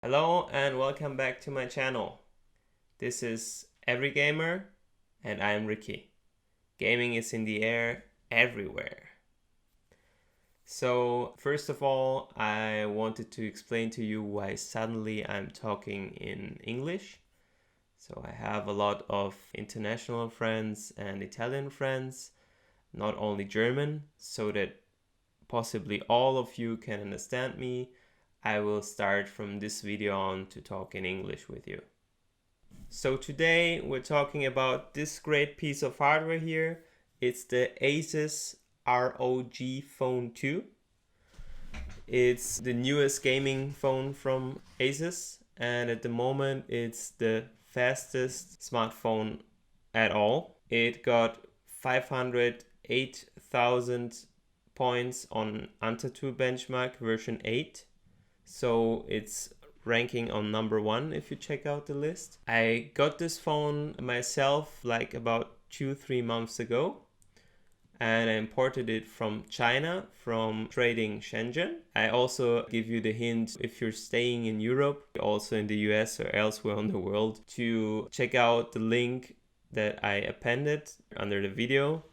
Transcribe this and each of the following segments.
Hello and welcome back to my channel. This is Every Gamer and I'm Ricky. Gaming is in the air everywhere. So first of all, I wanted to explain to you why suddenly I'm talking in English. So I have a lot of international friends and Italian friends, not only German, so that possibly all of you can understand me. I will start from this video on to talk in English with you. So today we're talking about this great piece of hardware here. It's the ASUS ROG Phone 2. It's the newest gaming phone from ASUS, and at the moment it's the fastest smartphone at all. It got 508,000 points on AnTuTu benchmark version 8. So it's ranking on number 1 if you check out the list. I got this phone myself like about 2-3 months ago, and I imported it from China from Trading Shenzhen. I also give you the hint, if you're staying in Europe, also in the US or elsewhere in the world, to check out the link that I appended under the video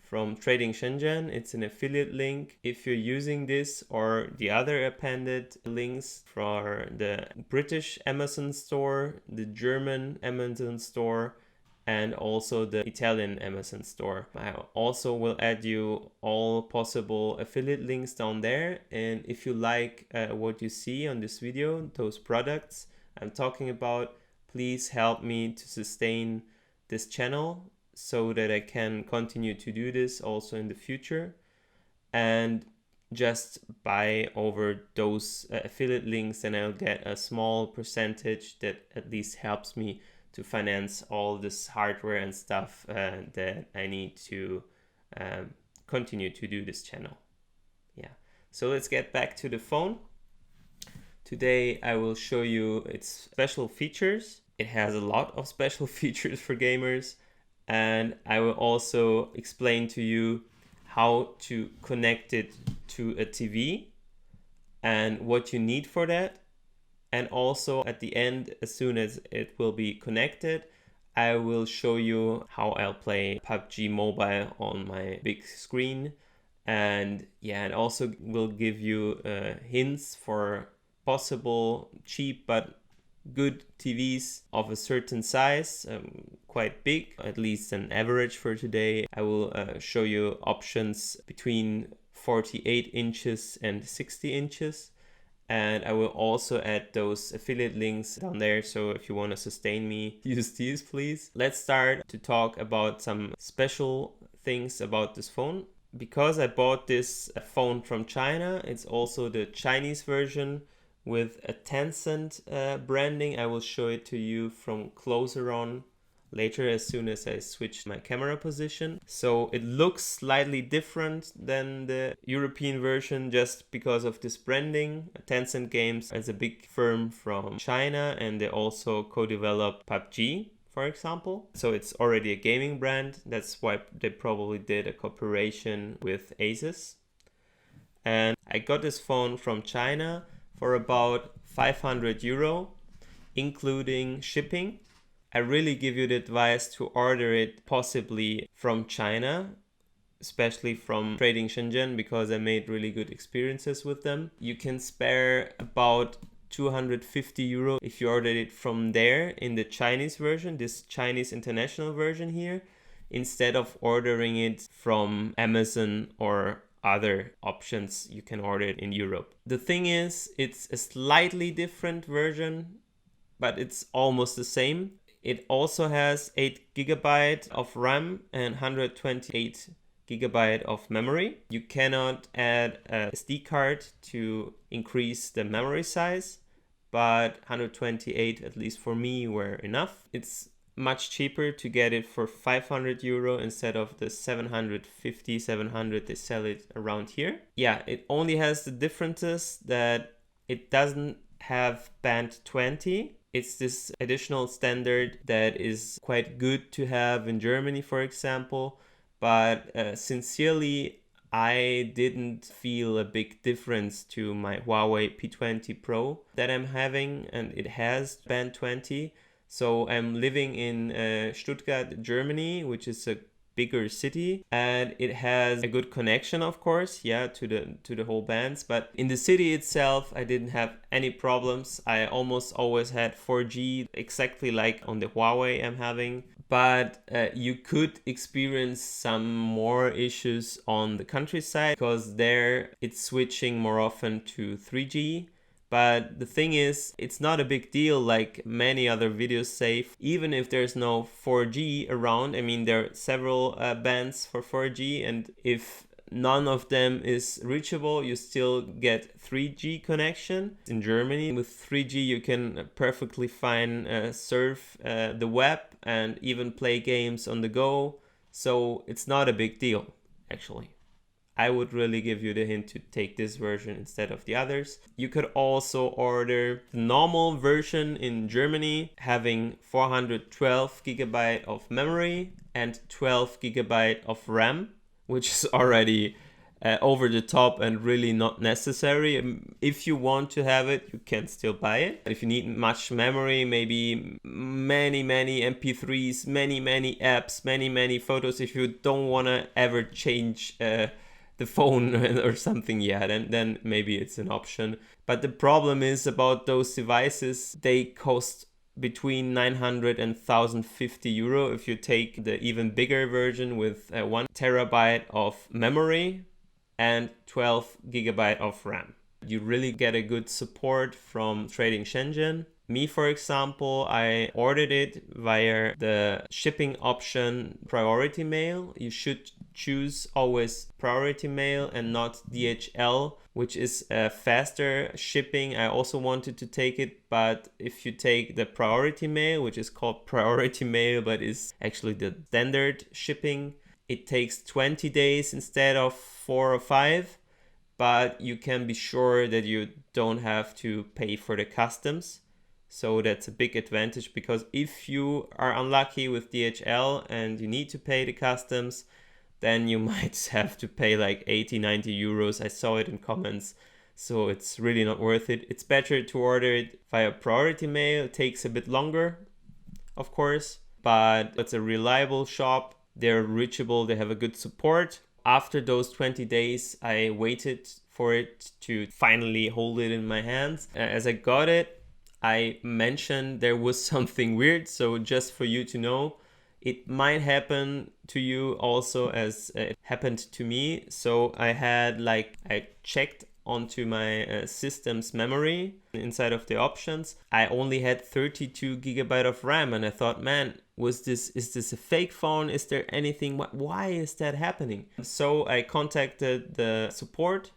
from Trading Shenzhen. It's an affiliate link. If you're using this or the other appended links for the British Amazon store, the German Amazon store, and also the Italian Amazon store. I also will add you all possible affiliate links down there. And if you like what you see on this video, those products I'm talking about, please help me to sustain this channel so that I can continue to do this also in the future, and just buy over those affiliate links and I'll get a small percentage that at least helps me to finance all this hardware and stuff that I need to continue to do this channel. Yeah, so let's get back to the phone. Today I will show you its special features. It has a lot of special features for gamers, and I will also explain to you how to connect it to a TV and what you need for that. And also at the end, as soon as it will be connected, I will show you how I'll play PUBG Mobile on my big screen. And yeah, and also will give you hints for possible cheap but good TVs of a certain size, quite big, at least an average for today. I will show you options between 48 inches and 60 inches. And I will also add those affiliate links down there. So if you want to sustain me, use these, please. Let's start to talk about some special things about this phone. Because I bought this phone from China, it's also the Chinese version with a Tencent branding. I will show it to you from closer on later as soon as I switch my camera position. So it looks slightly different than the European version just because of this branding. Tencent Games is a big firm from China, and they also co-developed PUBG, for example. So it's already a gaming brand. That's why they probably did a cooperation with ASUS. And I got this phone from China for about 500 euro, including shipping. I really give you the advice to order it possibly from China, especially from Trading Shenzhen, because I made really good experiences with them. You can spare about 250 euro if you ordered it from there in the Chinese version, this Chinese international version here, instead of ordering it from Amazon or other options you can order it in Europe. The thing is, it's a slightly different version, but it's almost the same. It also has 8 GB of RAM and 128 GB of memory. You cannot add a SD card to increase the memory size, but 128, at least for me, were enough. It's much cheaper to get it for 500 euro instead of the 750, 700 they sell it around here. Yeah, it only has the differences that it doesn't have band 20. It's this additional standard that is quite good to have in Germany, for example. But sincerely, I didn't feel a big difference to my Huawei P20 Pro that I'm having, and it has band 20. So I'm living in Stuttgart, Germany, which is a bigger city, and it has a good connection, of course, yeah, to the whole bands. But in the city itself, I didn't have any problems. I almost always had 4G, exactly like on the Huawei I'm having. But you could experience some more issues on the countryside, because there it's switching more often to 3G. But the thing is, it's not a big deal like many other videos say. Even if there's no 4G around, I mean, there are several bands for 4G, and if none of them is reachable, you still get 3G connection. In Germany, with 3G, you can perfectly fine surf the web and even play games on the go. So it's not a big deal, actually. I would really give you the hint to take this version instead of the others. You could also order the normal version in Germany, having 412 gigabyte of memory and 12 gigabyte of RAM, which is already over the top and really not necessary. If you want to have it, you can still buy it. If you need much memory, maybe many MP3s, many apps, many photos, if you don't want to ever change the phone or something, yeah, then maybe it's an option. But the problem is about those devices, they cost between 900 and 1050 euro if you take the even bigger version with 1 terabyte of memory and 12 gigabyte of RAM. You really get a good support from Trading Shenzhen. Me, for example, I ordered it via the shipping option priority mail. You should choose always priority mail and not DHL, which is a faster shipping. I also wanted to take it, but if you take the priority mail, which is called priority mail but is actually the standard shipping, it takes 20 days instead of 4 or 5. But you can be sure that you don't have to pay for the customs. So that's a big advantage, because if you are unlucky with DHL and you need to pay the customs, then you might have to pay like 80-90 euros. I saw it in comments. So it's really not worth it. It's better to order it via priority mail. It takes a bit longer, of course, but it's a reliable shop. They're reachable. They have a good support. After those 20 days, I waited for it to finally hold it in my hands. As I got it, I mentioned there was something weird. So just for you to know, it might happen to you also as it happened to me. So I checked onto my system's memory inside of the options. I only had 32 gigabyte of RAM, and I thought, man, is this a fake phone? Is there anything? Why is that happening? So I contacted the support.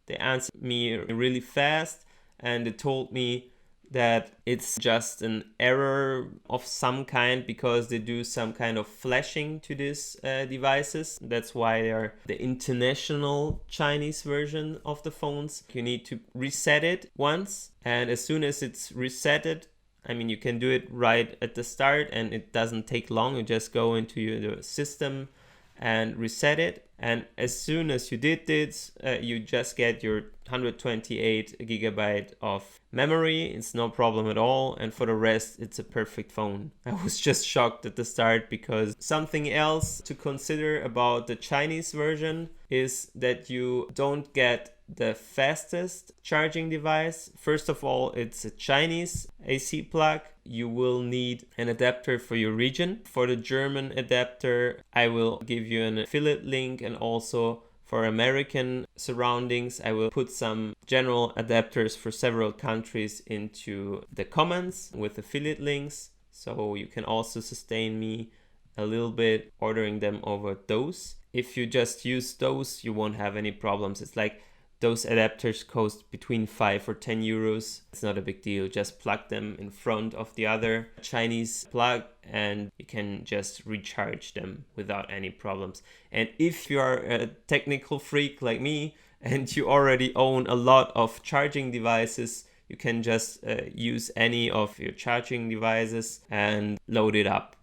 They answered me really fast, and they told me that it's just an error of some kind, because they do some kind of flashing to these devices. That's why they are the international Chinese version of the phones. You need to reset it once, and as soon as it's resetted, I mean, you can do it right at the start and it doesn't take long. You just go into your system and reset it. And as soon as you did this, you just get your 128 gigabyte of memory. It's no problem at all. And for the rest, it's a perfect phone. I was just shocked at the start, because something else to consider about the Chinese version is that you don't get the fastest charging device. First of all, it's a Chinese AC plug. You will need an adapter for your region. For the German adapter, I will give you an affiliate link, and also for American surroundings, I will put some general adapters for several countries into the comments with affiliate links. So you can also sustain me a little bit ordering them over those. If you just use those, you won't have any problems. It's like those adapters cost between 5 or 10 euros. It's not a big deal. Just plug them in front of the other Chinese plug and you can just recharge them without any problems. And if you are a technical freak like me and you already own a lot of charging devices, you can just use any of your charging devices and load it up.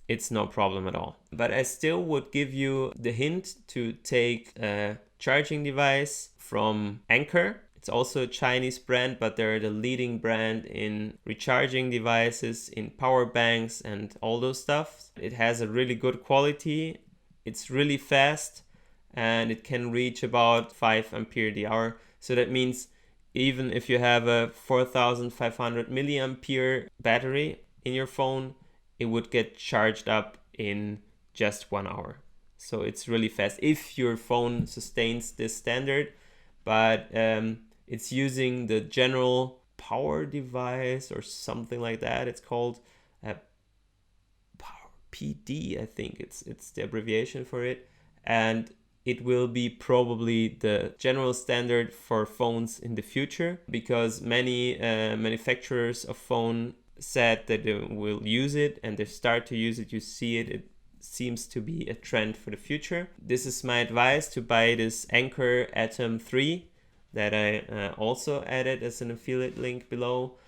It's no problem at all. But I still would give you the hint to take a charging device from Anker. It's also a Chinese brand, but they're the leading brand in recharging devices, in power banks and all those stuff. It has a really good quality. It's really fast and it can reach about 5 ampere the hour. So that means even if you have a 4500 milliampere battery in your phone, it would get charged up in just 1 hour. So it's really fast if your phone sustains this standard, but it's using the general power device or something like that. It's called Power PD, I think it's the abbreviation for it, and it will be probably the general standard for phones in the future, because many manufacturers of phone said that they will use it and they start to use it. You see it. It seems to be a trend for the future. This is my advice, to buy this Anker Atom 3 that I also added as an affiliate link below,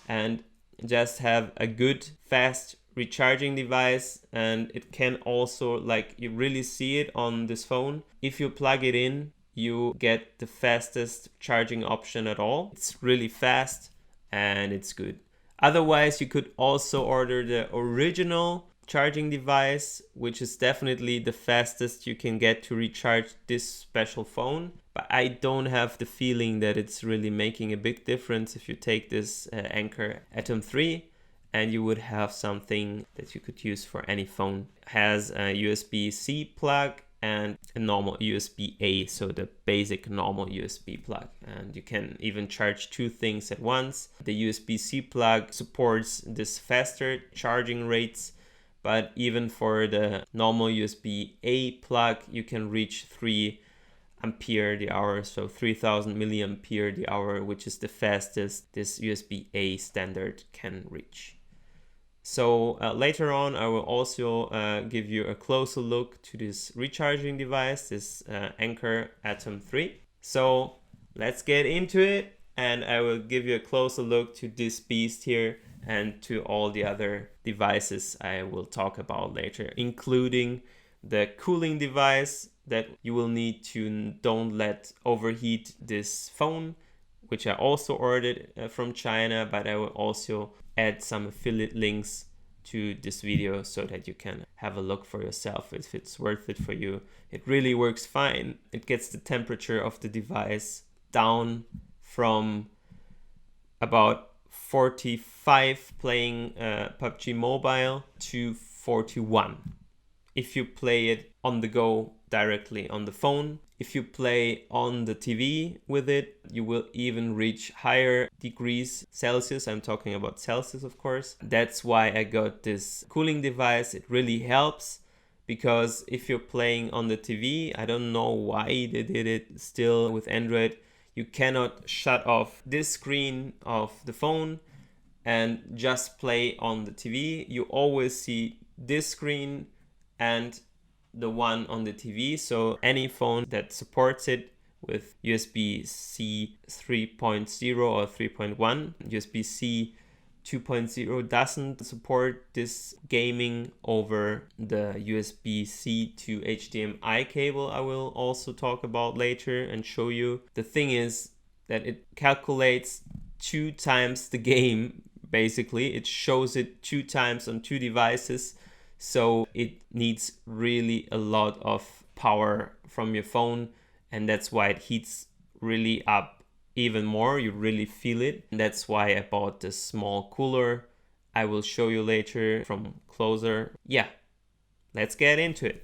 and just have a good fast recharging device. And it can also, like, you really see it on this phone, if you plug it in you get the fastest charging option at all. It's really fast and it's good. Otherwise you could also order the original charging device, which is definitely the fastest you can get to recharge this special phone. But I don't have the feeling that it's really making a big difference if you take this Anker Atom 3 and you would have something that you could use for any phone. It has a USB-C plug and a normal USB-A, so the basic normal USB plug. And you can even charge two things at once. The USB-C plug supports this faster charging rates, but even for the normal USB-A plug, you can reach 3 ampere the hour, so 3000 milliampere the hour, which is the fastest this USB-A standard can reach. So later on, I will also give you a closer look to this recharging device, this Anker Atom 3. So let's get into it, and I will give you a closer look to this beast here and to all the other devices I will talk about later, including the cooling device that you will need to don't let overheat this phone, which I also ordered from China, but I will also add some affiliate links to this video so that you can have a look for yourself if it's worth it for you. It really works fine. It gets the temperature of the device down from about 45 playing PUBG Mobile to 41 if you play it on the go directly on the phone. If you play on the TV with it, you will even reach higher degrees Celsius. I'm talking about Celsius, of course. That's why I got this cooling device. It really helps, because if you're playing on the TV, I don't know why they did it still with Android, you cannot shut off this screen of the phone and just play on the TV. You always see this screen and the one on the TV. So any phone that supports it with USB-C 3.0 or 3.1, USB-C 2.0 doesn't support this gaming over the USB-C to HDMI cable I will also talk about later and show you. The thing is that it calculates 2 times the game, basically. It shows it 2 times on 2 devices. So it needs really a lot of power from your phone, and that's why it heats really up even more. You really feel it. And that's why I bought this small cooler. I will show you later from closer. Yeah, let's get into it.